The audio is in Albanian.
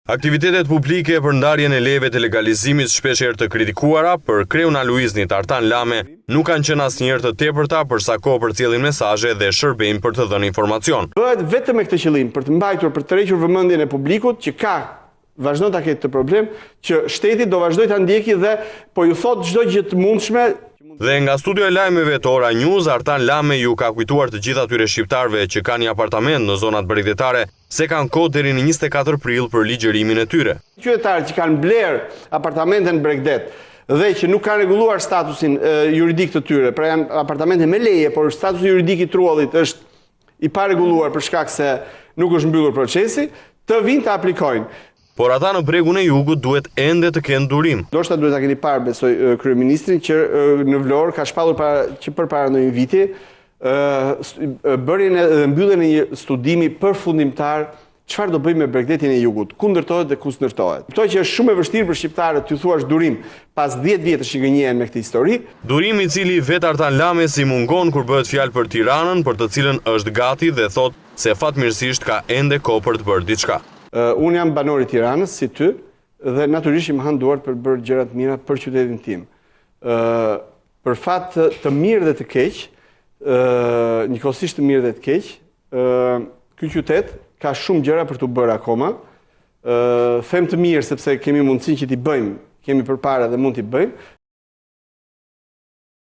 Aktivitetet publike për ndarjen e lejeve të legalizimit shpeshherë të kritikuara për kreun Luiznit Artan Lame nuk kanë qenë asnjëherë të tepërta për sa kohë përcjellin mesazhe dhe shërbejnë për të dhënë informacion. Bëhet vetëm me këtë qëllim, për të mbajtur, për të tërhequr vëmendjen e publikut që vazhdon ta ketë të problem, që shteti do vazhdoj ta ndjeki dhe po ju thot çdo gjë të mundshme. Dhe nga studio e lajmeve të Ora News, Artan Lame ju ka kujtuar të gjithë atyre shqiptarëve që kanë një apartament në zonat bregdetare se kanë kohë deri në 24 prill për ligjërimin e tyre. Qytetarët që kanë bler apartamente në Bregdet dhe që nuk kanë rregulluar statusin juridik të tyre, pra janë apartamente me leje, por statusi juridik i trullit është i pa rregulluar për shkak se nuk është mbyllur procesi, të vinë të aplikojnë. Por ata në bregun e Jugut duhet ende të kenë durim. Ndoshta duhet ta keni parë, besoj, kryeministrin që në Vlorë ka shpallur që përpara ndonjë viti bërjen dhe mbylljen e një studimi përfundimtar çfarë do bëjmë me Bregdetin e Jugut, ku ndërtohet dhe ku s'ndërtohet. Kuptoj që është shumë e vështirë për shqiptarët t'ju thuash durim pas 10 vjetësh që gënjehen me këtë histori. Durim i cili vet Artan Lame si mungon kur bëhet fjalë për Tiranën, për të cilën është gati dhe thot se fatmirësisht ka ende kohë për të bërë diçka. Unë jam banor i Tiranës si ty dhe natyrisht më han duart për bërë gjëra të mira për qytetin tim. Për fat të mirë dhe të keq, njëkohësisht të mirë dhe të keq, ky qytet ka shumë gjëra për të bërë akoma. Them të mirë sepse kemi mundësinë që t'i bëjmë, kemi përpara dhe mund t'i bëjmë,